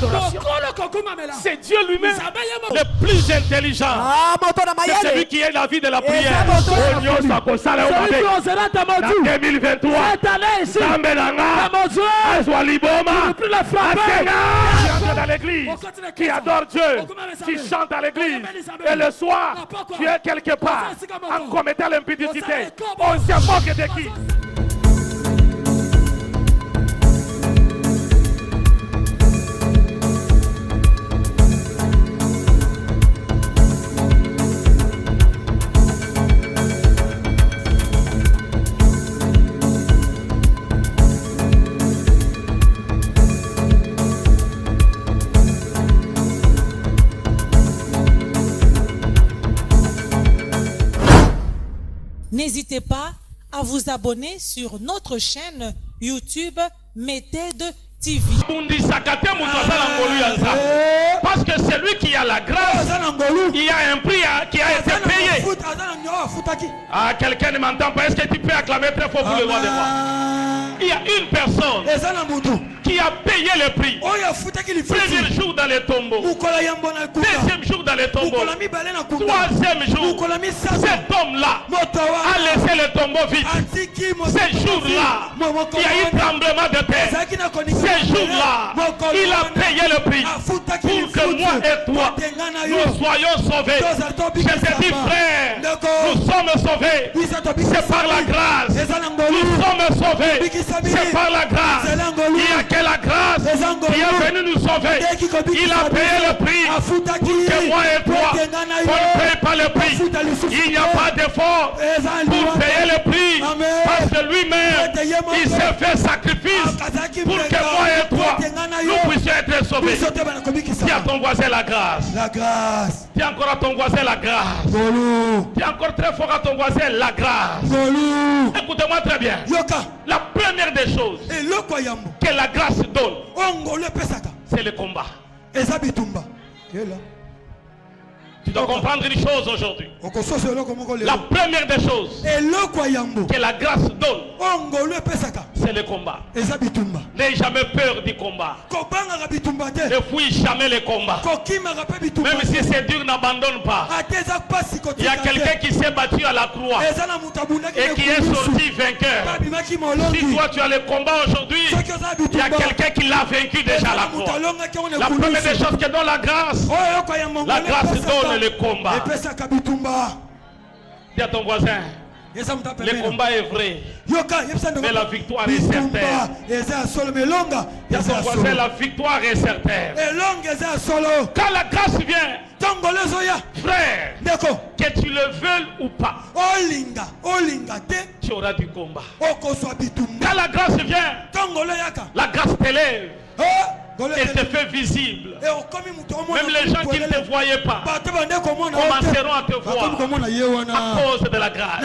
l'adoration. C'est Dieu lui-même le plus intelligent. C'est celui qui est la vie de la prière. En 2023, dans l'église, qui adore Dieu, qui chante à l'église, et le soir, tu es quelque part en commettant l'impudicité. On se moque de qui? N'hésitez pas à vous abonner sur notre chaîne YouTube Méthode TV. Parce que celui qui a la grâce, il y a un prix qui a été payé. Ah, quelqu'un ne m'entend pas. Est-ce que tu peux acclamer très fort pour le roi de moi? Il y a une personne qui a payé le prix. Premier jour dans les tombeaux, deuxième jour dans les tombeaux, troisième jour, cet homme-là a laissé le tombeau vide. Ce jour-là, il y a eu tremblement de terre. Ce jour-là, il a payé le prix pour que moi et toi, nous soyons sauvés. Je te dis, frère, nous sommes sauvés. C'est par la grâce. Nous sommes sauvés. C'est par la grâce. Il n'y a que la grâce qui est venue nous sauver. Il a payé le prix pour que moi et toi, on ne paye pas le prix. Il n'y a pas d'effort pour payer le prix. Parce que lui-même, il s'est fait sacrifice pour que moi et toi, nous puissions être sauvés. Dis à ton voisin la grâce. La grâce. Dis encore à ton voisin la grâce. Dis encore très fort à ton voisin la grâce. Écoutez-moi très bien. La première des choses que la grâce donne, c'est le combat. Tu dois comprendre une chose aujourd'hui. La première des choses que la grâce donne, c'est le combat. N'aie jamais peur du combat. Ne fuis jamais le combat. Même si c'est dur, n'abandonne pas. Il y a quelqu'un qui s'est battu à la croix et qui est sorti vainqueur. Si toi tu as le combat aujourd'hui, il y a quelqu'un qui l'a vaincu déjà à la croix. La première des choses que donne la grâce donne le combat. Dis à ton voisin, le combat est vrai, mais la victoire est certaine. Dis à ton voisin, la victoire est certaine. Quand la grâce vient, frère, que tu le veuilles ou pas, tu auras du combat. Quand la grâce vient, la grâce t'élève et te fait visible. Même les gens qui ne te voyaient pas commenceront à te voir à cause de la grâce.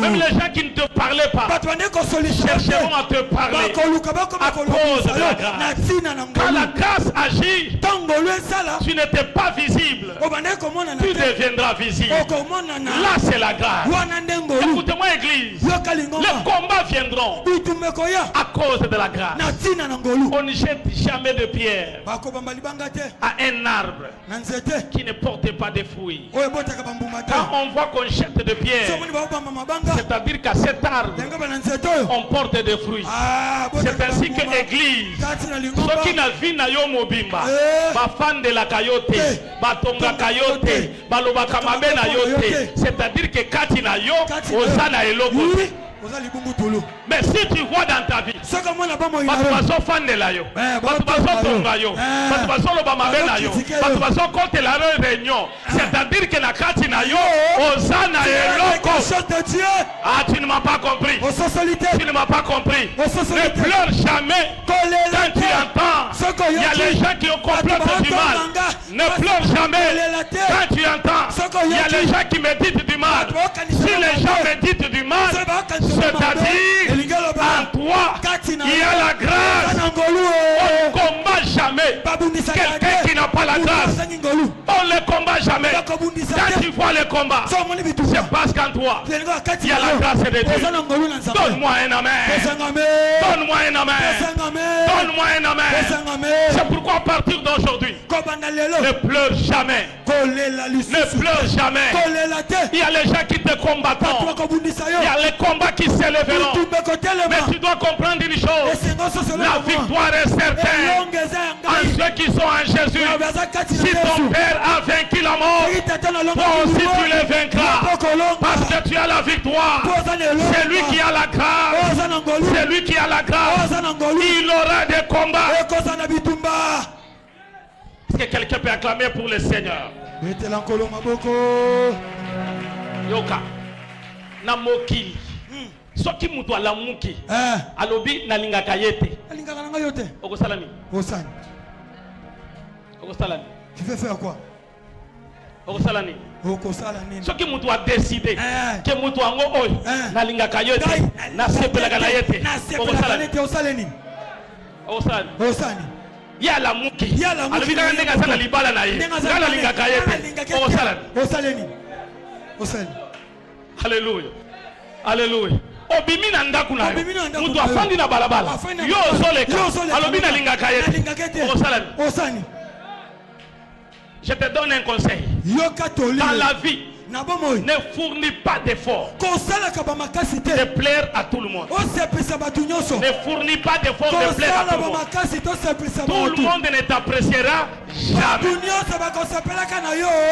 Même les gens qui ne te parlaient pas chercheront à te parler à cause de la grâce. Quand la grâce agit, tu n'étais pas visible, tu deviendras visible. Là c'est la grâce. Écoutez-moi église, les combats viendront à cause de la grâce. On ne jette jamais de pierre à un arbre qui ne porte pas de fruits. Quand on voit qu'on jette de pierre, c'est-à-dire qu'à cet arbre on porte des fruits. C'est ainsi que l'église, ceux qui n'ont vu na yo mobimba, bafan de la kayote, batonga kayote, balobaka mabe na yote, c'est-à-dire que kati na yo ozana eloko. Mais si tu vois dans ta vie, c'est-à-dire que la katina yo ozana eloko. Ah, tu ne m'as pas compris. Tu ne m'as pas compris. Ne pleure jamais quand tu entends. Il y a les gens qui ont comploté du mal. Ne pleure jamais quand tu entends. Il y a les gens qui méditent du mal. Si les gens méditent du mal, c'est-à-dire en toi il y a la grâce. On ne combat jamais quelqu'un qui n'a pas la grâce. On ne combat jamais. Quand tu vois le combat, c'est parce qu'en toi, il y a la grâce de Dieu. Donne-moi un amen. Donne-moi un amen. Donne-moi un amen. C'est pourquoi à partir d'aujourd'hui, ne pleure jamais. Ne pleure jamais. Il y a les gens qui te combattent. Il y a les combats qui s'élèveront. Mais tu dois comprendre une chose. La victoire est certaine en ceux qui sont en Jésus. Si ton père a vaincu la mort, toi aussi tu le vaincras. Parce que tu as la victoire. C'est lui qui a la grâce. C'est lui qui a la grâce. Il aura des combats. Est-ce que quelqu'un peut acclamer pour le Seigneur? Yoka Namoki soki mutu alamuki alobi nalingaka yete okosalani okosalani tu veux faire quoi okosalani soki mutu a décidé que mutu ango oyo nalingaka yete nasepelaka na yete okosalani okosalani ya la muki alobi kaka ndenge aza na libala na ye nga nalingaka yete okosalani Alléluia. Alléluia. Obimi na ndaku na yo. Mutu afandi na balabala. Yo soleka. Alobi na lingaka yete. Osalani. Je te donne un conseil. Dans la vie, ne fournis pas d'efforts de plaire à tout le monde. Ne fournis pas d'efforts de plaire à tout le monde. Tout le monde ne t'appréciera jamais.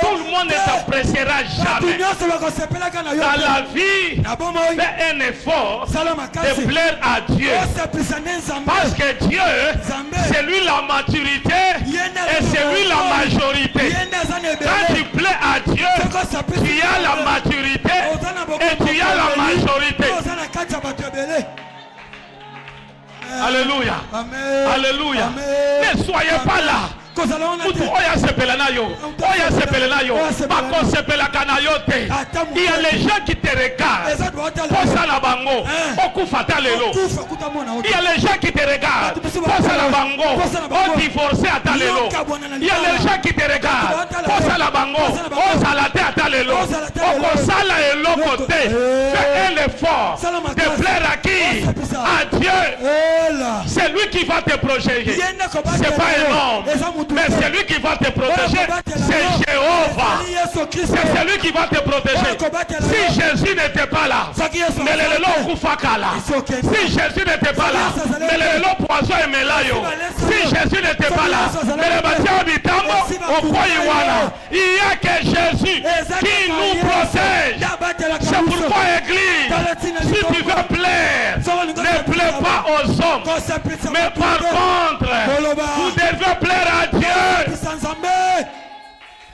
Tout le monde ne t'appréciera jamais. Dans la vie, fais un effort de plaire à Dieu. Parce que Dieu, c'est lui la maturité et c'est lui la majorité. Quand tu plais à Dieu, tu as la maturité et tu as la majorité. Alléluia. Alléluia. Ne soyez pas là. Il y a les gens qui te regardent. Il y a les gens qui te regardent. Il y a les gens qui te regardent. Fais un effort de plaire à qui? À Dieu. C'est lui qui va te protéger. C'est pas un homme. Mais c'est lui qui va te protéger. C'est Jéhovah. C'est celui qui va te protéger. Si Jésus n'était pas là, si Jésus n'était pas là, si Jésus n'était pas là, il n'y a que Jésus qui nous protège. C'est pourquoi Église, si tu veux plaire, ne plaît pas aux hommes, mais par contre, vous devez plaire à Dieu.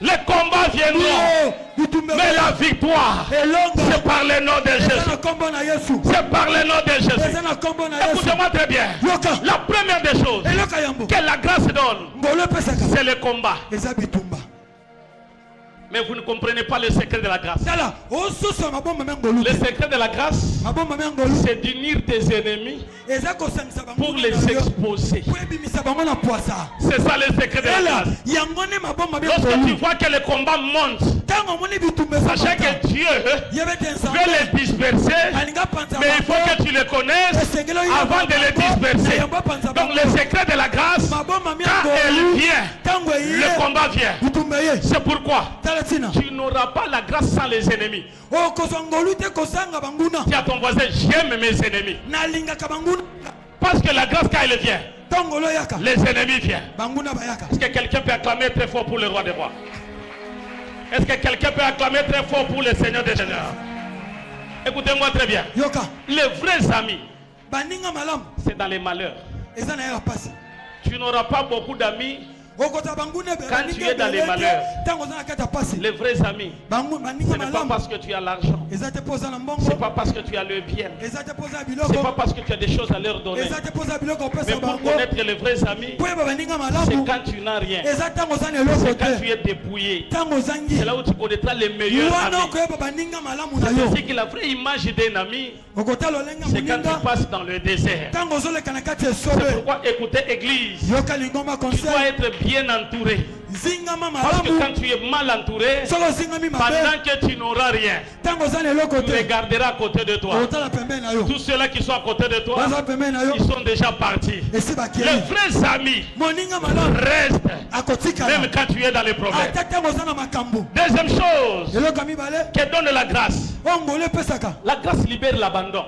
Les combats viendront, mais la victoire, c'est par le nom de Jésus. C'est par le nom de Jésus. Écoutez-moi très bien. La première des choses que la grâce donne, c'est le combat. Mais vous ne comprenez pas le secret de la grâce. Le secret de la grâce, c'est d'unir tes ennemis pour les exposer. C'est ça le secret de la grâce. Lorsque tu vois que le combat monte, sachez que Dieu veut les disperser, mais il faut que tu les connaisses avant de les disperser. Donc le secret de la grâce, quand elle vient, le combat vient. C'est pourquoi tu n'auras pas la grâce sans les ennemis. Dis à ton voisin, j'aime mes ennemis. Parce que la grâce, quand elle vient, les ennemis viennent. Est-ce que quelqu'un peut acclamer très fort pour le roi des rois? Est-ce que quelqu'un peut acclamer très fort pour le Seigneur des Seigneurs? Écoutez-moi très bien. Les vrais amis, c'est dans les malheurs. Tu n'auras pas beaucoup d'amis quand tu es dans les malheurs. Les vrais amis, ce n'est pas parce que tu as l'argent, c'est pas parce que tu as le bien, c'est pas parce que tu as des choses à leur donner. Mais pour connaître les vrais amis, c'est quand tu n'as rien, c'est quand tu es dépouillé. C'est là où tu connaîtras les meilleurs amis. C'est aussi que la vraie image d'un ami, c'est quand tu passes dans le désert. C'est pourquoi écoutez Église, tu dois être bien entouré. Parce que quand tu es mal entouré, pendant que tu n'auras rien, tu regarderas à côté de toi. Tous ceux-là qui sont à côté de toi, ils sont déjà partis. Les vrais amis restent même quand tu es dans les problèmes. Deuxième chose, qui donne la grâce. La grâce libère l'abandon.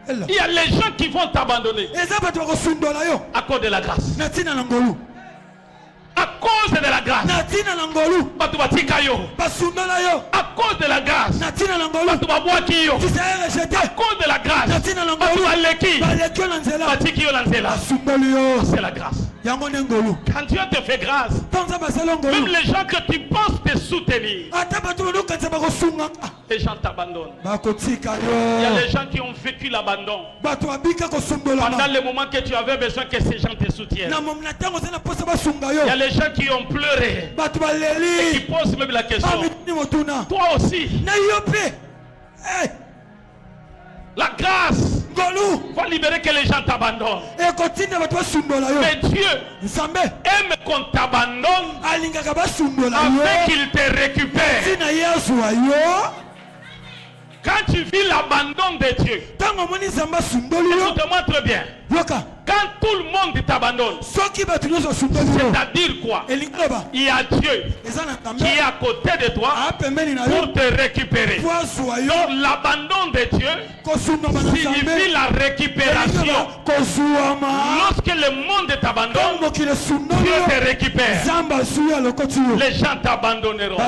Il y a les gens qui vont t'abandonner à cause de la grâce. À cause de la grâce. À cause de la grâce. À cause de la grâce. C'est la grâce. Quand Dieu te fait grâce, même les gens que tu penses te soutenir, les gens t'abandonnent. Il y a les gens qui ont vécu l'abandon pendant le moment que tu avais besoin que ces gens te soutiennent. Il y a les gens qui ont pleuré et qui posent même la question, toi aussi. La grâce va libérer que les gens t'abandonnent. Mais Dieu aime qu'on t'abandonne afin qu'il te récupère. Quand tu vis l'abandon de Dieu, écoute-moi très bien. Quand tout le monde t'abandonne, c'est-à-dire quoi? Il y a Dieu qui est à côté de toi pour te récupérer. Donc l'abandon de Dieu signifie la récupération. Lorsque le monde t'abandonne, Dieu te récupère. Les gens t'abandonneront.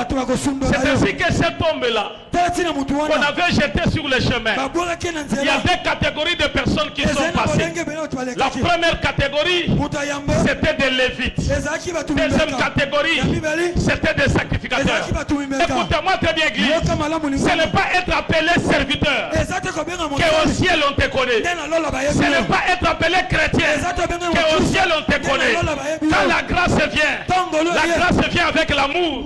C'est ainsi que cet homme-là qu'on avait jeté sur le chemin, il y a deux catégories de personnes qui sont passées. La première catégorie, c'était des Lévites. Deuxième catégorie, c'était des sacrificateurs. Écoutez-moi très bien, Église. Ce n'est pas être appelé serviteur qu'au ciel on te connaît. Ce n'est pas être appelé chrétien qu'au ciel on te connaît. Quand la grâce vient avec l'amour.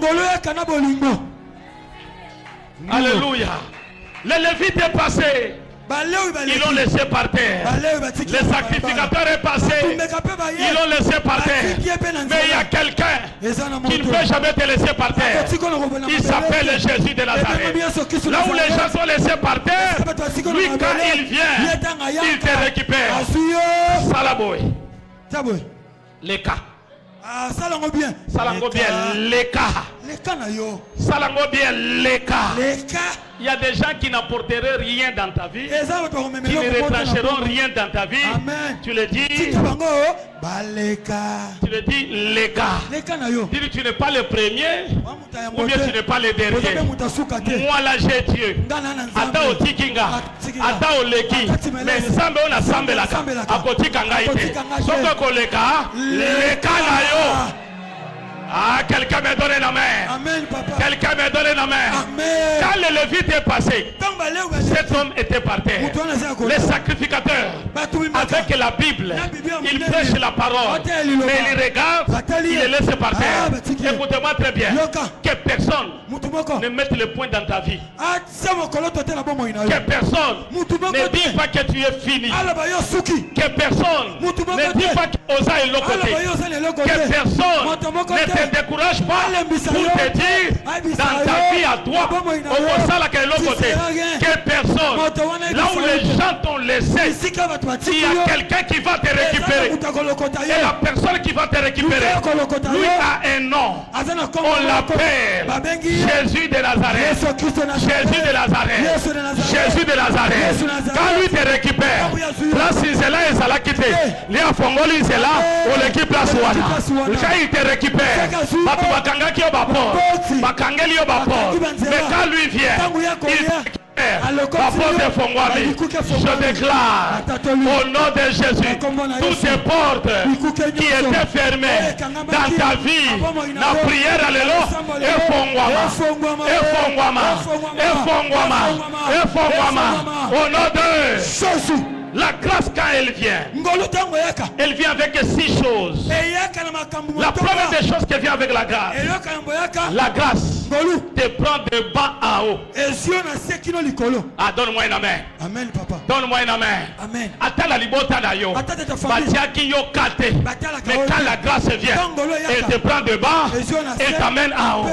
Alléluia. Les Lévites est passé. Ils l'ont laissé par terre. Les sacrificateurs est passé. Ils l'ont laissé par terre. Mais il y a quelqu'un qui ne peut jamais te laisser par terre. Il s'appelle Jésus de Nazareth. Là où les gens sont laissés par terre, lui quand il vient, il te récupère. Salaboy. Les cas. Salango bien. Les cas. Salango bien les cas. Il y a des gens qui n'apporteraient rien dans ta vie, qui ne retrancheront rien dans ta vie. Amen. Tu le dis. Tu le dis les gars. Dis tu n'es pas le premier ou bien tu n'es pas le dernier. Moi là j'ai Dieu. Ata o tikinga, ata o leki. Mais nzambe on a sambe la ka. Akotika ngaite. Soko koleka, leka na yo. Ah, quelqu'un me donne la main. Amen, papa. Quelqu'un me donne la main. Amen. Quand le Lévite est passé, cet homme était par terre. Les sacrificateurs, avec la Bible, ils prêchent la parole. Mais ils regardent, ils les laissent par terre. Écoutez-moi très bien. Que personne ne mette le point dans ta vie. Que personne ne dise pas que tu es fini. Que personne ne dise pas que Osa est l'autre côté. Que personne ne te décourage pas pour te dire dans ta vie à toi, au Osa est l'autre côté. Que personne, là où les gens t'ont laissé, il y a quelqu'un qui va te récupérer. Et la personne qui va te récupérer, lui a un nom. On l'appelle Jésus de Nazareth. Jésus de Nazareth. Jésus de Nazareth. Quand lui te récupère, place Isela et Zala quitté. Léa Fongoli Isela, ou l'équipe place Wana. Quand il te récupère, Batu Bakangaki au Bapor, Bakangeli au Bapor. Mais quand lui vient, il la porte est fongwami. Je déclare au nom de Jésus, toutes les portes qui étaient fermées dans ta vie, la prière à l'élo, et fongwama, et fongwama, et fongwama, et fongwama, Au nom de la grâce, quand elle vient avec 6 choses. La première des choses qui vient avec la grâce te prend de bas à haut. Ah, donne-moi un amen. Amen, papa. Donne-moi un amen. Amen. Attends la libota d'ailleurs. Mais quand la grâce vient, elle te prend de bas et t'amène à haut.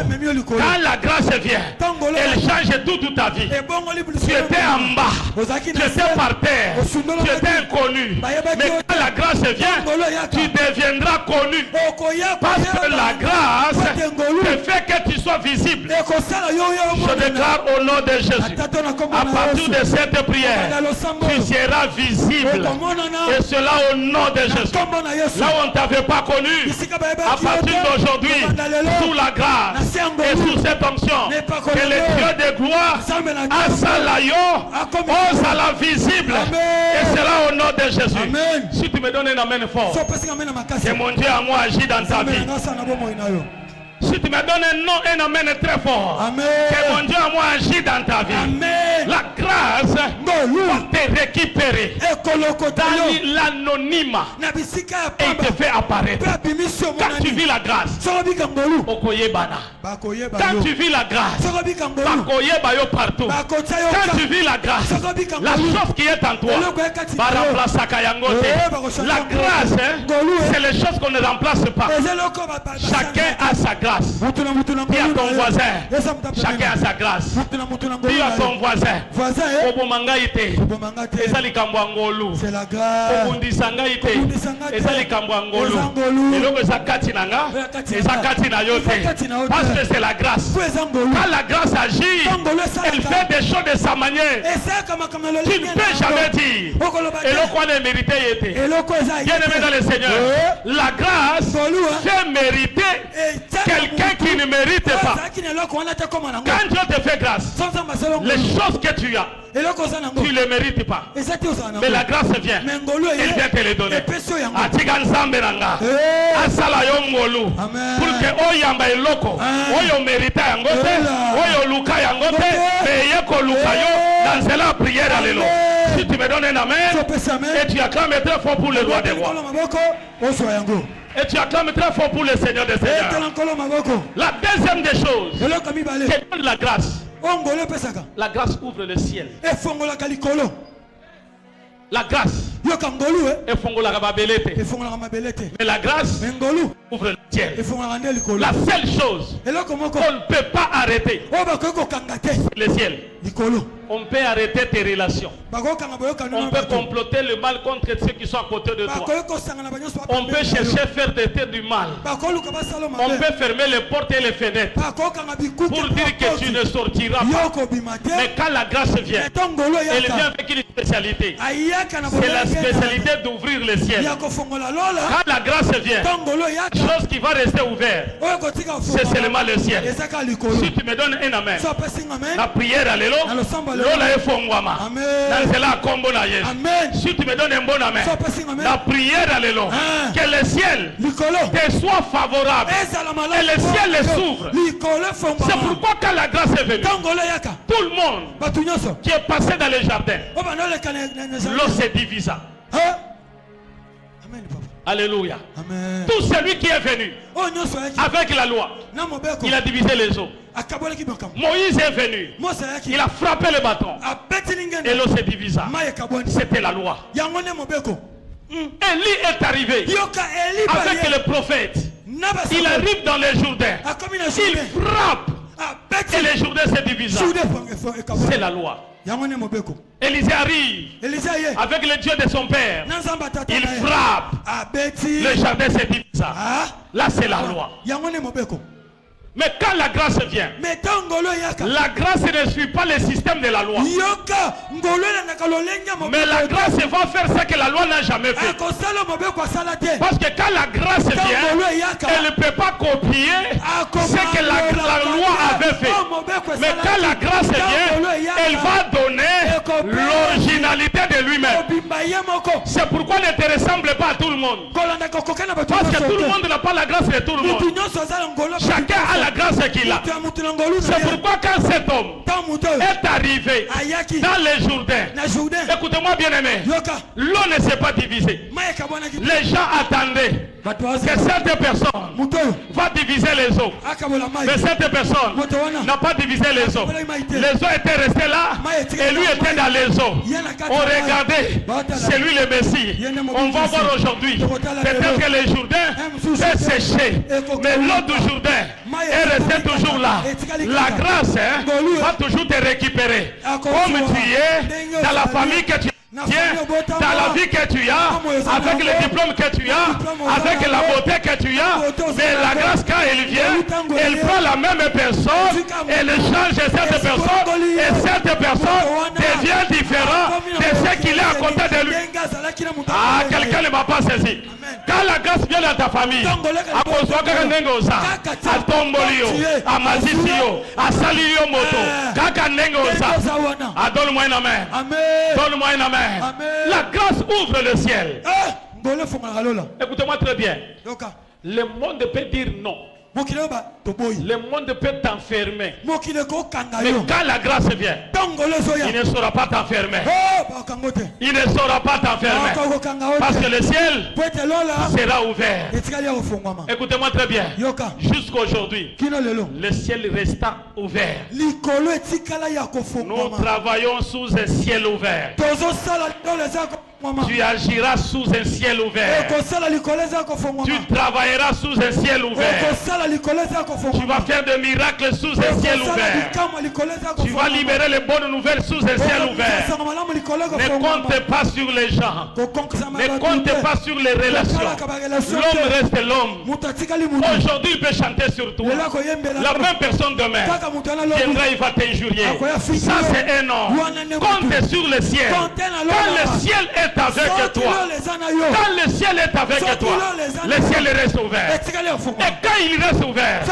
Quand la grâce vient, elle change toute ta vie. Tu étais en bas, tu étais par terre, tu étais inconnu. Mais quand la grâce vient, tu deviendras connu. Parce que la grâce te fait que tu sois visible. Je déclare au nom de Jésus, à partir de cette prière, tu seras visible. Et cela au nom de Jésus. Là où on ne t'avait pas connu, à partir d'aujourd'hui, sous la grâce et sous cette onction, que le Dieu de gloire ose à la visible. Et cela au nom de Jésus. Amen. Si tu me donnes un amen fort, que mon Dieu à moi agit dans ta vie. Si tu me donnes un amen très fort, Amen. Que mon Dieu à moi agit dans ta vie. Amen. La grâce va te récupérer dans l'anonymat et il te fait apparaître. Quand tu vis la grâce, quand tu vis la grâce, partout. Quand tu vis la grâce, la chose qui est en toi la grâce, c'est les choses qu'on ne remplace pas. Chacun a sa grâce. Dis à ton voisin, chacun a sa grâce. Dis à ton voisin, c'est la grâce. Parce que c'est la grâce. Quand la grâce agit, elle fait des choses de sa manière. Tu ne peux jamais dire et le quoi ne mérité était. Bien aimé dans le Seigneur, la grâce fait mériter quelqu'un qui ne mérite pas. Quand Dieu te fait grâce, les choses que tu as, tu ne les mérites pas. Mais la grâce vient. Elle vient te les donner. Pour que oyamba eloko, oyo mérite yangote, oyo luka yangote, mais yeko luka yo, dans la prière allélo. Si tu me donnes un amen, et tu acclames très fort pour le roi des rois. Et tu acclames très fort pour le Seigneur des Seigneurs. La deuxième des choses, c'est donne la grâce. La grâce ouvre le ciel. La grâce. Mais la grâce ouvre le ciel. La seule chose qu'on ne peut pas arrêter, c'est le ciel. On peut arrêter tes relations. On peut comploter le mal contre ceux qui sont à côté de toi. On peut chercher à faire du mal. On peut fermer les portes et les fenêtres pour dire que tu ne sortiras pas. Mais quand la grâce vient, elle vient avec une spécialité. C'est la spécialité d'ouvrir le ciel. Quand la grâce vient, chose qui va rester ouverte, c'est seulement le ciel. Si tu me donnes un amen, la prière alléluia. Si tu me donnes un bon amen, la prière alléluia, que le ciel te soit favorable et le ciel s'ouvre. C'est pourquoi quand la grâce est venue, tout le monde qui est passé dans les jardins, l'eau se divisa. Alléluia. Amen. Tout celui qui est venu avec la loi, il a divisé les eaux. Moïse est venu, il a frappé le bâton et l'eau se divisa. C'était la loi. Élie est arrivé avec le prophète. Il arrive dans les Jourdains, il frappe et les Jourdains se divisent. C'est la loi. Élisée arrive avec le Dieu de son père. Il frappe. Le jardin se divise. Là c'est la loi. Mais quand la grâce vient, la grâce ne suit pas le système de la loi. Mais la grâce va faire ce que la loi n'a jamais fait. Parce que quand la grâce vient, elle ne peut pas copier ce que la loi avait fait. Mais quand la grâce vient, elle va donner l'originalité de lui-même. C'est pourquoi il ne te ressemble pas à tout le monde. Parce que tout le monde n'a pas la grâce de tout le monde. Chacun a la grâce qu'il a. C'est pourquoi quand cet homme est arrivé dans les Jourdains, écoutez-moi bien aimé, l'eau ne s'est pas divisée. Les gens attendaient que cette personne va diviser les eaux. Mais cette personne n'a pas divisé les eaux. Les eaux étaient restées là et lui était dans les eaux. On regardait, c'est lui le Messie. On va voir aujourd'hui. Peut-être que les Jourdains est séché, mais l'eau du Jourdain est restée toujours là. La grâce va toujours te récupérer. Comme tu es dans la famille que tu as, dans la vie que tu as, avec le diplôme que tu as, avec la beauté que tu as, mais la grâce quand elle vient, elle prend la même personne, elle change cette personne, et cette personne devient différente de ce qu'il est à côté de lui. Ah, quelqu'un ne m'a pas saisi. Quand la grâce vient dans ta famille, à Kozwaka Nengoza, à Tombolio, à Mazisio, à Salio Moto, Kaka Nengoza, à donne-moi une main. Donne-moi une main. La grâce ouvre le ciel. Écoutez-moi très bien. Le monde peut dire non. Le monde peut t'enfermer. Mais quand la grâce vient, il ne saura pas t'enfermer. Il ne saura pas t'enfermer. Parce que le ciel sera ouvert. Écoutez-moi très bien. Jusqu'aujourd'hui, le ciel resta ouvert. Nous travaillons sous un ciel ouvert. Tu agiras sous un ciel ouvert. Tu travailleras sous un ciel ouvert. Tu vas faire des miracles sous un ciel ouvert. Tu vas libérer les bonnes nouvelles sous un ciel ouvert. Ne comptez pas sur les gens. Ne comptez pas sur les relations. L'homme reste l'homme. Aujourd'hui, il peut chanter sur toi. La même personne demain viendra, il va t'injurier. Ça, c'est un homme. Comptez sur le ciel. Quand le ciel est avec toi, quand le ciel est avec toi, le ciel reste ouvert. Et quand il reste ouvert,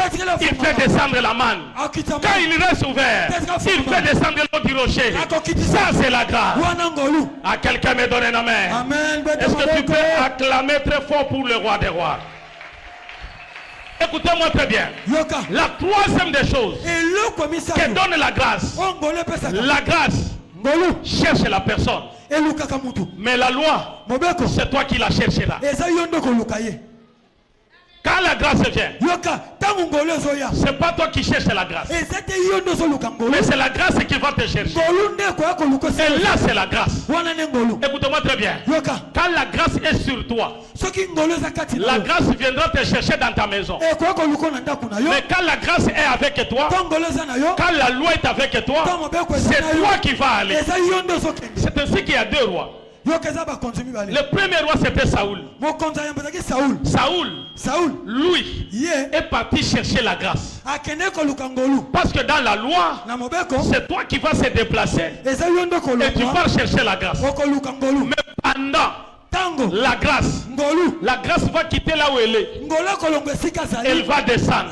il fait descendre la manne. Quand il reste ouvert, il fait descendre l'eau du rocher. Ça, c'est la grâce. À quelqu'un me donne une main. Est-ce que tu peux acclamer très fort pour le roi des rois? Écoutez-moi très bien. La troisième des choses qui donne la grâce cherche la personne. Mais la loi, c'est toi qui la chercheras. Quand la grâce vient, c'est pas toi qui cherches la grâce, mais c'est la grâce qui va te chercher. Et là, c'est la grâce. Écoute-moi très bien. Quand la grâce est sur toi, la grâce viendra te chercher dans ta maison. Mais quand la grâce est avec toi, quand la loi est avec toi, c'est toi qui vas aller. C'est ainsi qu'il y a deux rois. Le premier roi, c'était Saoul. Saoul, lui, est parti chercher la grâce. Parce que dans la loi, c'est toi qui vas se déplacer et tu vas chercher la grâce. Mais pendant la grâce va quitter là où elle est. Elle va descendre.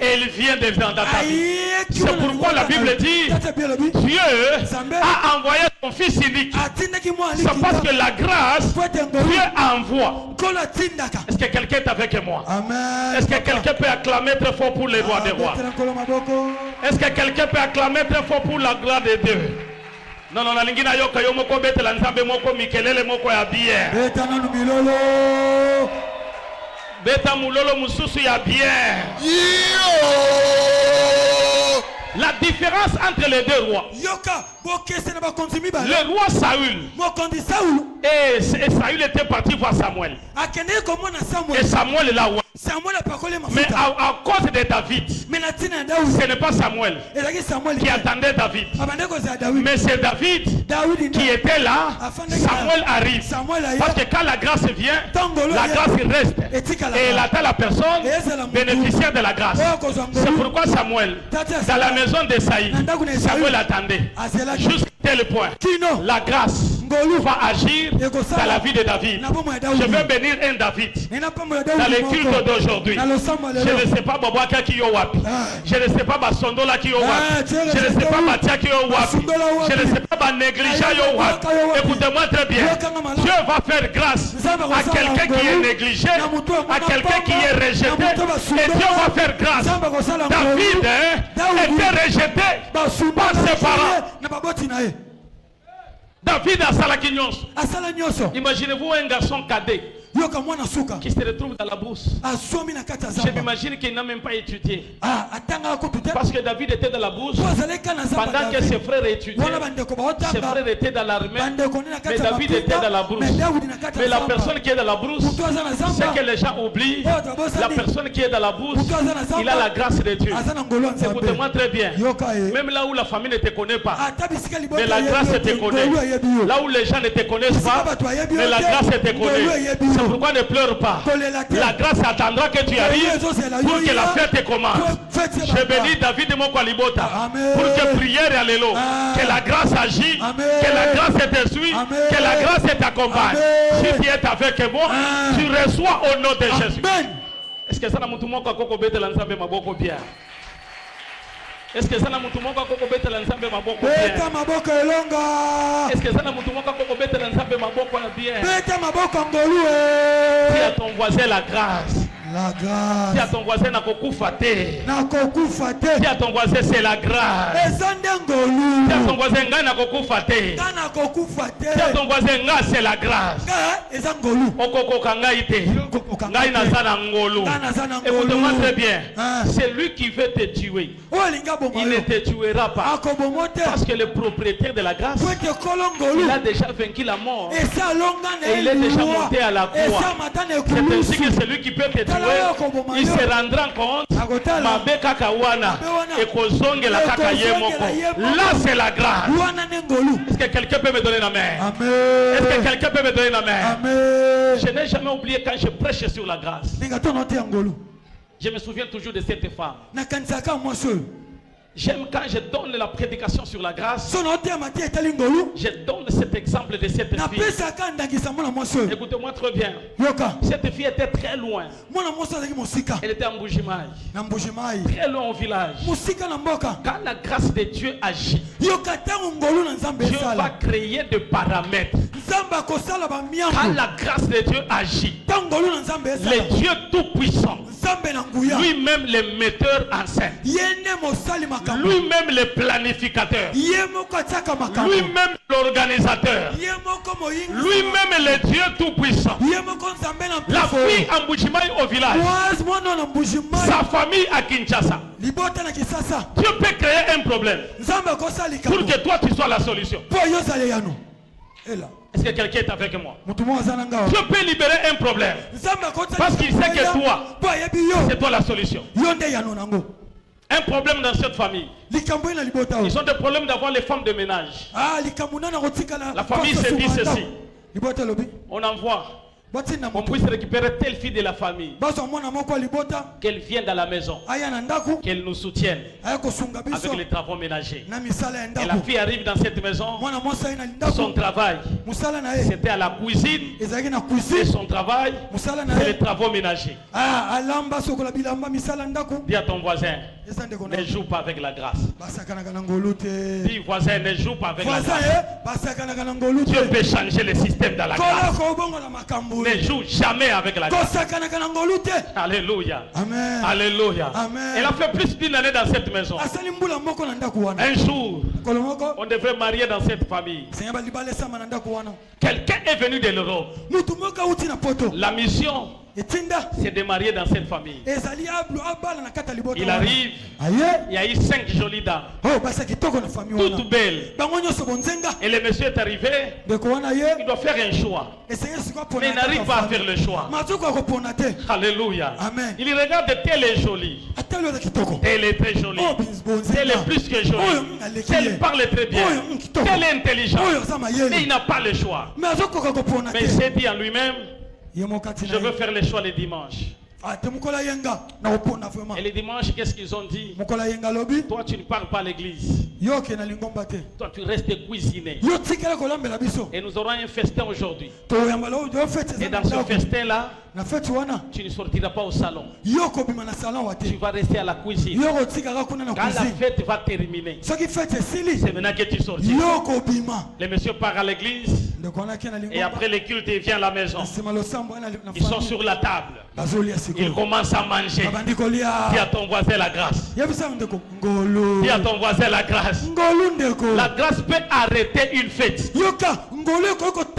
Et elle vient dans ta vie. C'est pourquoi la Bible dit, Dieu a envoyé son fils unique. C'est parce que la grâce, Dieu envoie. Est-ce que quelqu'un est avec moi? Est-ce que quelqu'un peut acclamer très fort pour les rois des rois? Est-ce que quelqu'un peut acclamer très fort pour la gloire de Dieu? Non, non, la lingina yoka yo moko bete la nzambe moko mikelele moko ya bière. Beta nanu milolo. Beta mulolo mususu ya bière. La différence entre les deux rois. Le roi Saül. Et Saül était parti voir Samuel. Et Samuel est là. Mais à cause de David, ce n'est pas Samuel qui attendait David. Mais c'est David qui était là. Samuel arrive. Parce que quand la grâce vient, la grâce reste. Et elle attend la personne bénéficiaire de la grâce. C'est pourquoi Samuel, dans la maison d'Esaïe, Samuel attendait. Jusqu'à tel point, la grâce va agir dans la vie de David. Je vais bénir un David dans les cultes d'aujourd'hui. Je ne sais pas Babouaka qui est wapi. Je ne sais pas Basondola qui est wapi. Je ne sais pas Matia qui est wapi. Je ne sais pas Négligea qui est wapi. Écoutez-moi très bien. Dieu va faire grâce à quelqu'un qui est négligé, à quelqu'un qui est rejeté. Et Dieu va faire grâce. David était rejeté par ses parents. David a salaki nyonso. Imaginez-vous un garçon cadet qui se retrouve dans la brousse. Je m'imagine qu'il n'a même pas étudié. Parce que David était dans la brousse pendant que ses frères étudiaient. Ses frères étaient dans l'armée, mais David était dans la brousse. Mais la personne qui est dans la brousse, c'est que les gens oublient. La personne qui est dans la brousse, il a la grâce de Dieu. Écoutez-moi très bien. Même là où la famille ne te connaît pas, mais la grâce te connaît. Là où les gens ne te connaissent pas, mais la grâce te connaît. C'est pourquoi ne pleure pas. La grâce attendra que tu arrives pour que la fête commence. Je bénis David de mon Kwalibota pour que prière et alléluia. Que la grâce agit, que la grâce te suit, que la grâce t'accompagne. Si tu es avec moi, tu reçois au nom de Jésus. Est-ce que ça n'a pas été l'ensemble maboko bien? Est-ce que ça n'a pas été l'ensemble maboko bien? Est-ce que ça n'a pas été l'ensemble maboko bien? Dis à ton voisin la grâce. La grâce. Dis à ton voisin dis à ton voisin c'est la grâce. Dis à ton voisin dis à ton voisin c'est la grâce. Écoute-moi très bien. C'est lui qui veut te tuer. Il ne te tuera pas. Parce que le propriétaire de la grâce, il a déjà vaincu la mort. Et il est déjà monté à la croix. C'est ainsi que celui qui peut te tuer, il se rendra compte là c'est la grâce. Est-ce que quelqu'un peut me donner la main? Est-ce que quelqu'un peut me donner la main? Je n'ai jamais oublié quand je prêche sur la grâce. Je me souviens toujours de cette femme. J'aime quand je donne la prédication sur la grâce. Je donne cet exemple de cette fille. Écoutez-moi très bien. Cette fille était très loin. Elle était en Mbujimayi. Très loin au village. Quand la grâce de Dieu agit, Dieu va créer des paramètres. Quand la grâce de Dieu agit, le Dieu tout-puissant, lui-même le metteur en scène, lui-même le planificateur, lui-même l'organisateur, lui-même le Dieu tout-puissant. La fille en Mbujimayi au village, sa famille à Kinshasa. Dieu peut créer un problème pour que toi tu sois la solution. Est-ce que quelqu'un est avec moi? Dieu peut libérer un problème parce qu'il sait que toi, c'est toi la solution. Un problème dans cette famille. Ils ont des problèmes d'avoir les femmes de ménage. La famille se dit ceci. On envoie. On puisse récupérer telle fille de la famille, qu'elle vienne dans la maison, qu'elle nous soutienne avec les travaux ménagers. Et la fille arrive dans cette maison. Son travail, c'était à la cuisine. Et son travail, c'est les travaux ménagers. Dis à ton voisin, ne joue pas avec la grâce. Dis voisin, ne joue pas avec la grâce. Dieu peut changer le système dans la grâce. Ne joue jamais avec la grâce. Alléluia. Amen. Alléluia. Amen. Elle a fait plus d'une année dans cette maison. Un jour, on devait marier dans cette famille. Quelqu'un est venu de l'Europe. La mission, c'est de marier dans cette famille. Il arrive, il y a eu 5 jolies dames, toutes belles. Et le monsieur est arrivé, il doit faire un choix. Mais il n'arrive pas à faire le choix. Alléluia. Amen. Il regarde, telle est jolie. Elle est très jolie. Elle est plus que jolie. Elle parle très bien. Elle est intelligente. Mais il n'a pas le choix. Mais il s'est dit en lui-même, je veux faire le choix le dimanche. Et les dimanches, qu'est-ce qu'ils ont dit? Toi, tu ne parles pas à l'église. Toi, tu restes cuisiner. Et nous aurons un festin aujourd'hui. Et dans ce festin-là, tu ne sortiras pas au salon. Tu vas rester à la cuisine. Quand la fête va terminer, c'est maintenant que tu sortiras. Les messieurs partent à l'église. Et après le culte, ils viennent à la maison. Ils sont sur la table. Ils commencent à manger. Dis à ton voisin la grâce. Dis à ton voisin la grâce. La grâce peut arrêter une fête.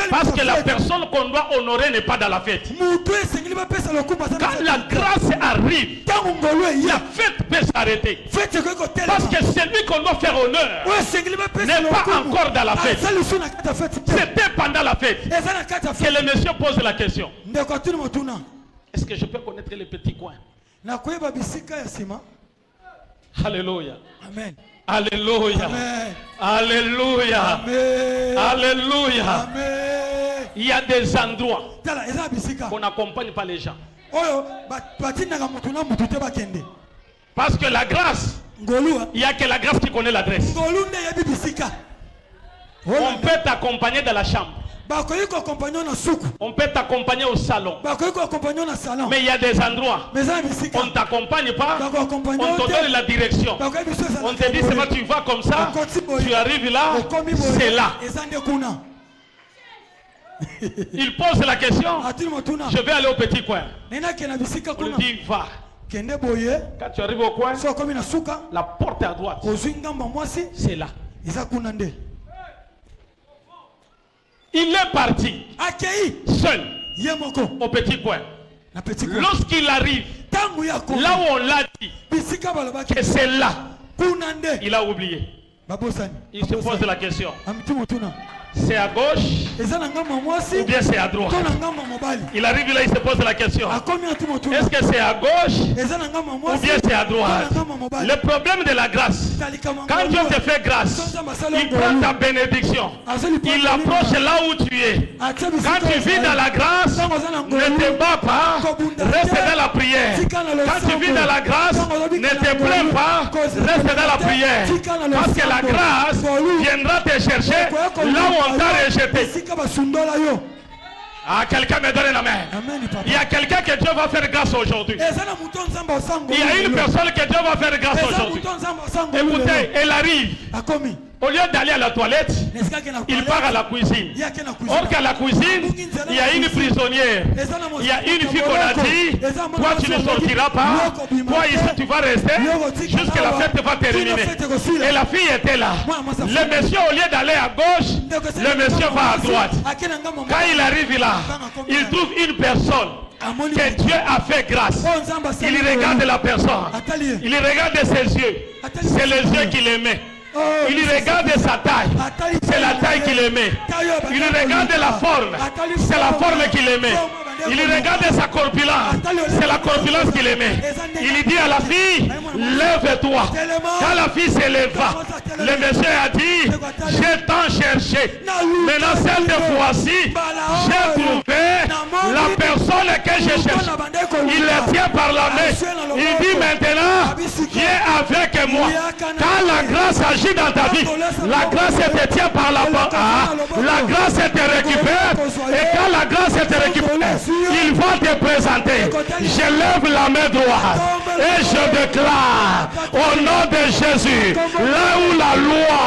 Parce que la personne qu'on doit honorer n'est pas dans la fête. Quand la grâce arrive, la fête peut s'arrêter. Parce que celui qu'on doit faire honneur n'est pas encore dans la fête. C'était pendant la fête que le monsieur pose la question. Est-ce que je peux connaître les petits coins? Alléluia. Amen. Alléluia. Amen. Alléluia. Amen. Alléluia. Amen. Il y a des endroits qu'on n'accompagne pas les gens. Parce que la grâce, il n'y a que la grâce qui connaît l'adresse. On peut t'accompagner dans la chambre. On peut t'accompagner au salon. Mais il y a des endroits, on ne t'accompagne pas, on te donne la direction. On te dit, c'est moi, tu vas comme ça, tu arrives là, c'est là. Il pose la question, je vais aller au petit coin. On lui dit, va. Quand tu arrives au coin, la porte est à droite. C'est là. Il est parti seul au petit coin. Lorsqu'il arrive, là où on l'a dit que c'est là, il a oublié. Il se pose la question. C'est à gauche ou bien c'est à droite? Il arrive là, il se pose la question. Est-ce que c'est à gauche ou bien c'est à droite? Le problème de la grâce, quand Dieu te fait grâce, il prend ta bénédiction, il approche là où tu es. Quand tu vis dans la grâce, ne te bats pas, reste dans la prière. Quand tu vis dans la grâce, ne te plains pas, reste dans la prière. Parce que la grâce viendra te chercher là où on t'a rejeté. Ah, quelqu'un me donne la main. Il y a quelqu'un que Dieu va faire grâce aujourd'hui. Il y a une personne que Dieu va faire grâce aujourd'hui. Écoutez, elle arrive. Au lieu d'aller à la toilette, il part à la cuisine. Or qu'à la cuisine, il y a une prisonnière. Il y a une fille qu'on a dit, toi tu ne sortiras pas, toi ici tu vas rester jusqu'à la fête va terminer. Et la fille était là. Le monsieur, au lieu d'aller à gauche, le monsieur va à droite. Quand il arrive là, il trouve une personne que Dieu a fait grâce. Il regarde la personne. Il regarde ses yeux. C'est les yeux qu'il aimait. Il regarde sa taille, c'est la taille qu'il aimait. Il regarde la forme, c'est la forme qu'il aimait. Il regarde sa corpulence, c'est la corpulence qu'il aimait. Il dit à la fille, lève-toi. Quand la fille s'éleva, le monsieur a dit, j'ai tant cherché. Maintenant cette fois-ci, j'ai trouvé la personne que je cherche. Il le tient par la main. Il dit maintenant, viens avec moi. Quand la grâce agit dans ta vie, la grâce te tient par la main. La grâce te récupère. Et quand la grâce te récupère, il va te présenter. Je lève la main droite et je déclare au nom de Jésus, là où la loi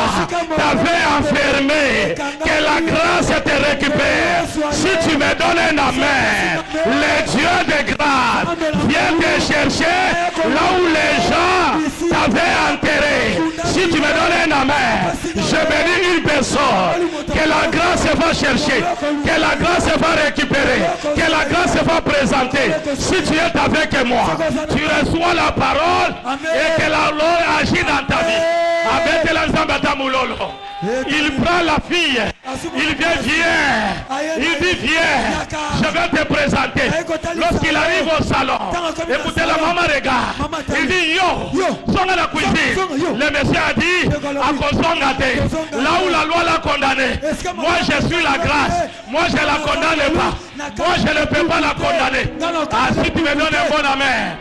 t'avait enfermé, que la grâce te récupère. Si tu me donnes un amen, le Dieu de grâce vient te chercher là où les gens t'avaient enterré. Si tu me donnes un amen, je bénis une personne que la grâce va chercher, que la grâce va récupérer, que la grâce va présenter. Si tu es avec moi, tu reçois la parole et que la loi agit dans ta vie. Avec l'ensemble Tamulolo. Il prend la fille, il vient, il dit viens, je vais te présenter. Lorsqu'il arrive au salon, écoutez la maman regarde, il dit yo, son à la cuisine. Le monsieur a dit, à Kosongate, là où la loi l'a condamné, moi je suis la grâce, moi je ne la condamne pas, moi je ne peux pas la condamner. Ah, si tu me donnes un bon amen.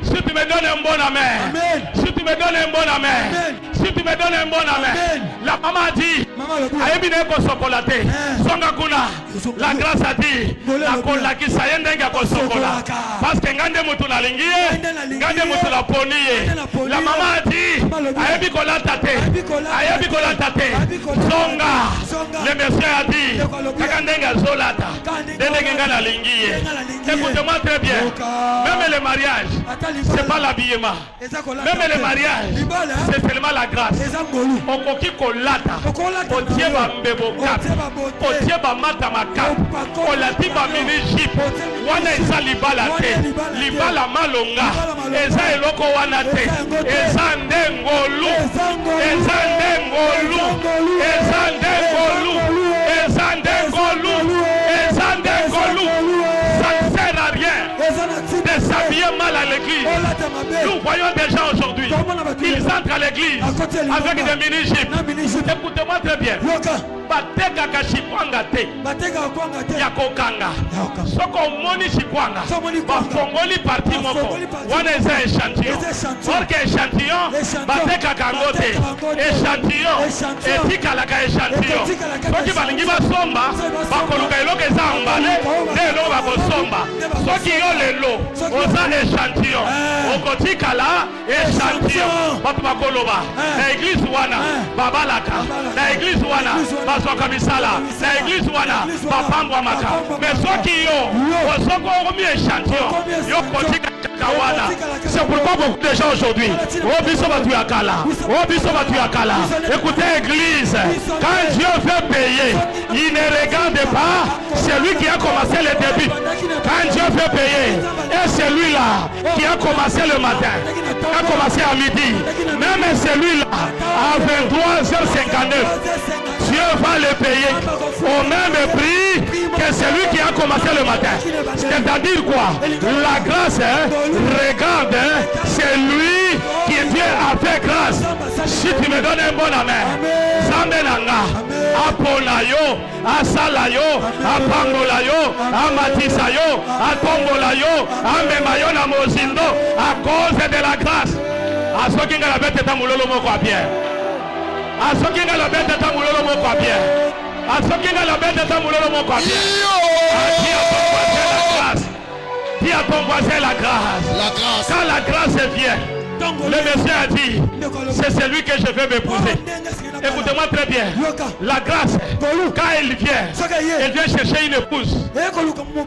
Si tu me donnes un bon amen. Amen. Si tu me donnes un bon amen. Amen. Si tu me donnes un bon amen. Amen. La maman a dit. Aebine ko sokolate. Songa kuna. La grâce a dit. La kolaki sayende nga ko sokola. Parce que ngande mutu na lingie. Ngande mutu la poniye. La maman a dit. Aebi kolata te. Aebi kolata te. Songa. Le monsieur a dit. Kakandenga zolata. Dendenga na lingie. Écoutez-moi très bien. Même le mariage, c'est pas l'habillement. Même le mariage, c'est seulement la grâce. Okoki kolata. Otieba mbeboka. Otieba mata makap. Olati ba mini jip. Wana isa libala te. Libala malonga. Eza eloko wana te. Eza ndengolu. Eza ndengolu. Eza ndengolu. Eza ndengolu. Eza ndengolu. Ça ne sert à rien de s'habiller mal à l'église. Nous voyons des gens aujourd'hui, ils entrent à l'église avec des mini-jupes. Écoutez-moi très bien. Bateka kashikwanga te. Yakokanga. Soko moni shikwanga. Bafongoli parti moko. Wana eza échantillon. Orke échantillon. Bateka kangote. Échantillon. Etika laka échantillon. Soki balingi basomba. Bakoluka eloko eza ambale. Ne eloko bakosomba. Soki yo lelo. Oza échantillon. Okotika la échantillon. Bato bakoloba. Na église wana. Babalaka. Na église wana. Soka misala na église wana papambwa maka mais soki yo osoko omi échantillon yo kotika kawana. C'est pourquoi beaucoup de gens aujourd'hui écoutez église, quand Dieu veut payer il ne regarde pas celui qui a commencé le début. Quand Dieu veut payer et celui-là qui a commencé le matin, a commencé à midi, même celui-là à 23h59, Dieu va le payer au même prix que celui qui a commencé le matin. C'est-à-dire quoi? La grâce regarde celui qui Dieu a fait grâce. Si tu me donnes un bon amen, Zamenanga, Aponayo, Asalayo, Apangolayo, Amatisayo, Atombolayo, Amemayo na Mozindo, à cause de la grâce. À ce qui a la bête est un moulolo moko bien. À ce qui a la bête est un moulolo moko bien. À ce qui a la bête est un moulolo moko bien. Dis à ton voisin la grâce. Quand la grâce vient, le Messie a dit, c'est celui que je veux m'épouser. Écoutez-moi très bien. La grâce, quand elle vient chercher une épouse.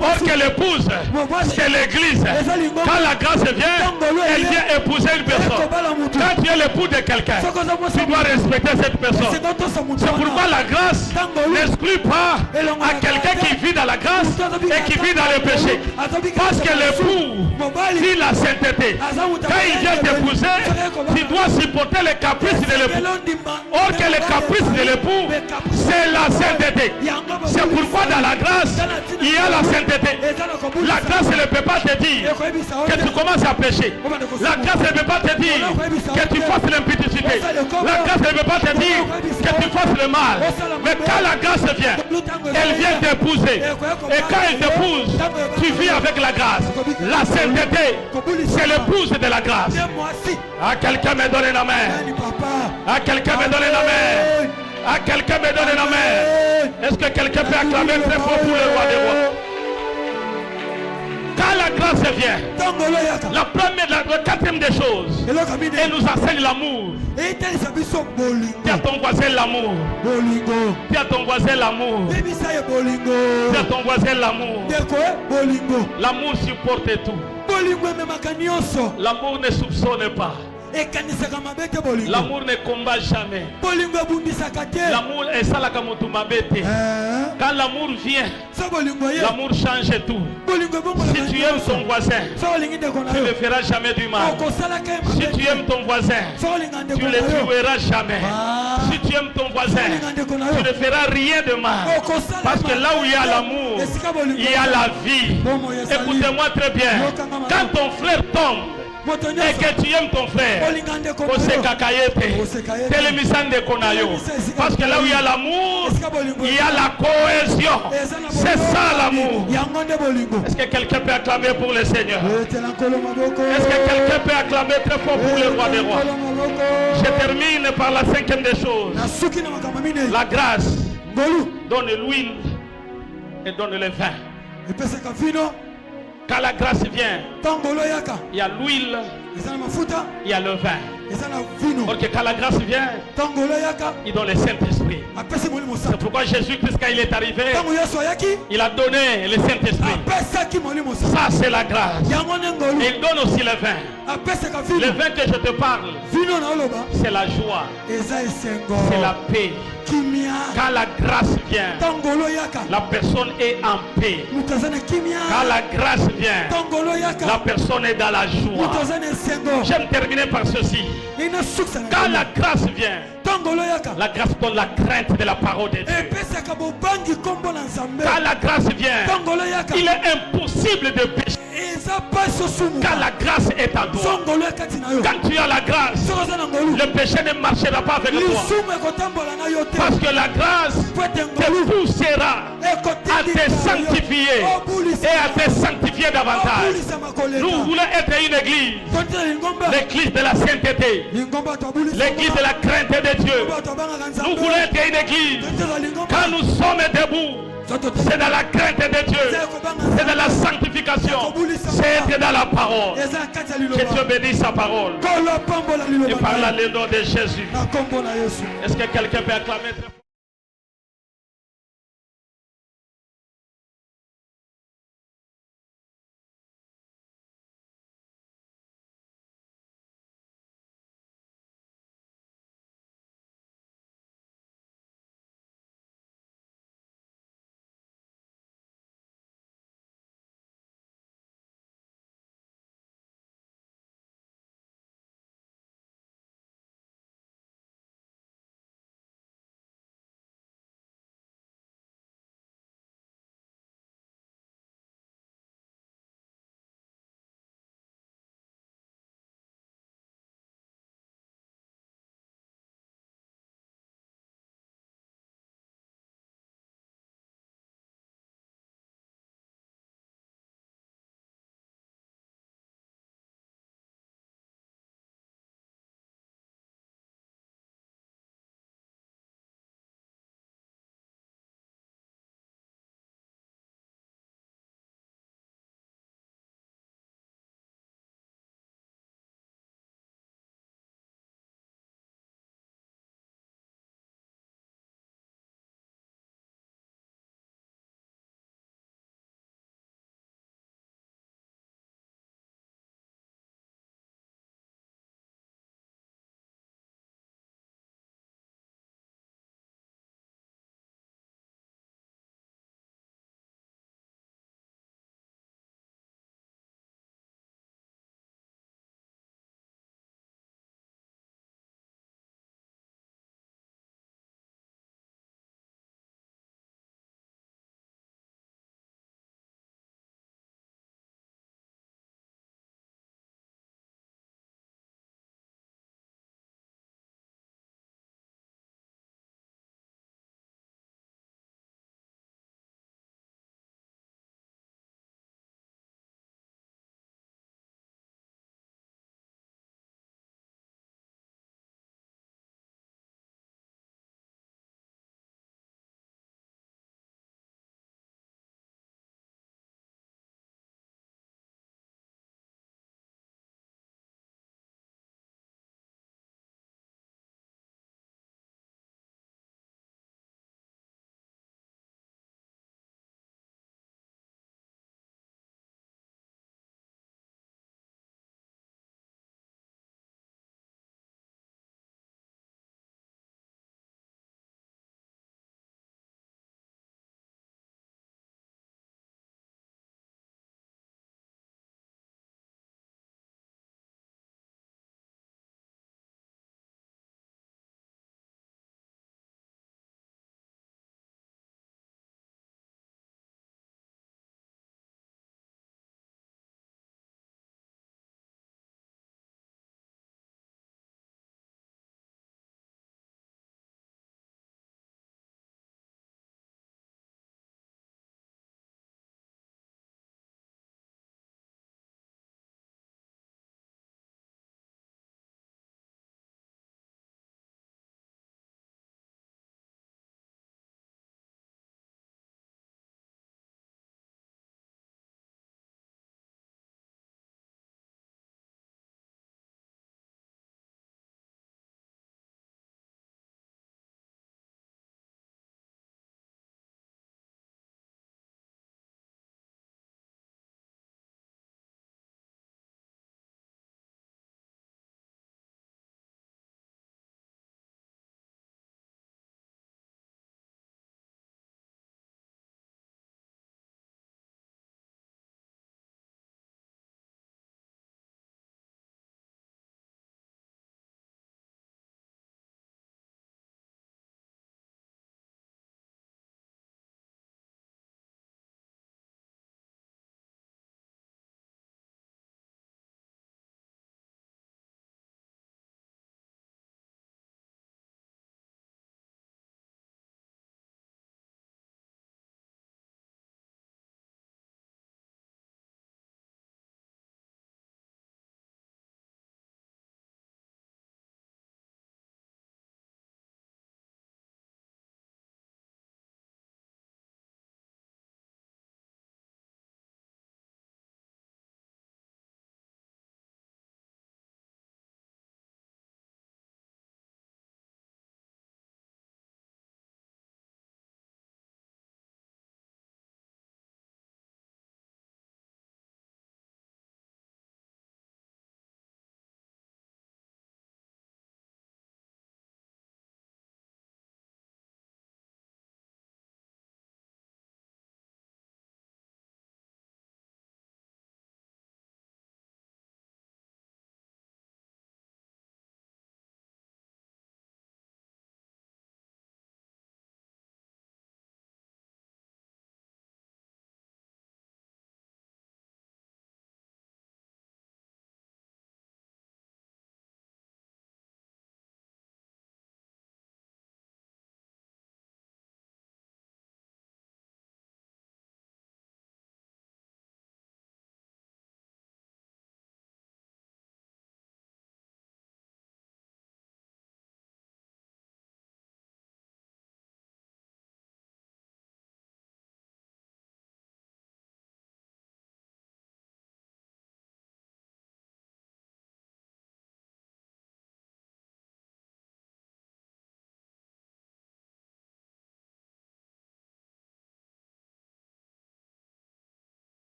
Or que l'épouse, c'est l'église. Quand la grâce vient, elle vient épouser une personne. Quand tu es l'époux de quelqu'un, tu dois respecter cette personne. C'est pourquoi la grâce n'exclut pas à quelqu'un qui vit dans la grâce et qui vit dans le péché. Parce que l'époux vit la sainteté. Quand il vient t'épouser, tu dois supporter les caprices de l'époux. Or que les caprices de l'époux, c'est la sainteté. C'est pourquoi dans la grâce, il y a la sainteté. La grâce ne peut pas te dire que tu commences à pécher. La grâce ne peut pas te dire que tu fasses l'impudicité. La grâce ne peut pas te dire que tu fasses le mal. Mais quand la grâce vient, elle vient t'épouser. Et quand elle t'épouse, tu vis avec la grâce. La sainteté, c'est l'épouse de la grâce. À quelqu'un me donne la main. À quelqu'un me donne la main. À quelqu'un me donne la main. Est-ce que quelqu'un peut acclamer très fort pour le roi des rois? Quand la grâce vient, la quatrième des choses, elle nous enseigne l'amour. Dis à ton voisin l'amour. Dis à ton voisin l'amour. Dis à ton voisin l'amour. L'amour supporte tout. L'amour ne soupçonne pas. L'amour ne combat jamais. L'amour est ça la kamotumabete. Quand l'amour vient, l'amour change tout. Si tu aimes ton voisin, tu ne feras jamais du mal. Si tu aimes ton voisin, tu ne le tueras jamais. Si tu aimes ton voisin, tu ne feras rien de mal. Parce que là où il y a l'amour, il y a la vie. Écoutez-moi très bien. Quand ton frère tombe, et que tu aimes ton frère, parce que là où il y a l'amour, il y a la cohésion. C'est ça l'amour. Est-ce que quelqu'un peut acclamer pour le Seigneur? Est-ce que quelqu'un peut acclamer très fort pour le roi des rois? Je termine par la cinquième des choses. La grâce donne l'huile et donne le vin. Quand la grâce vient, il y a l'huile, il y a le vin. Parce que quand la grâce vient, il donne le Saint-Esprit. C'est pourquoi Jésus-Christ, quand il est arrivé, il a donné le Saint-Esprit. Ça, c'est la grâce. Et il donne aussi le vin. Le vin que je te parle, c'est la joie, c'est la paix. Quand la grâce vient, la personne est en paix. Quand la grâce vient, la personne est dans la joie. J'aime terminer par ceci. Quand la grâce vient, la grâce donne la crainte de la parole de Dieu. Quand la grâce vient, il est impossible de pécher. Quand la grâce est à toi, quand tu as la grâce, le péché ne marchera pas avec toi. Parce que la grâce te poussera à te sanctifier et à te sanctifier davantage. Nous voulons être une église, l'église de la sainteté, l'église de la crainte de Dieu. Nous voulons être une église. Quand nous sommes debout, c'est dans la crainte de Dieu, c'est dans la sanctification, c'est être dans la parole. Que Dieu bénisse sa parole. Et par le nom de Jésus. Est-ce que quelqu'un peut acclamer très fort?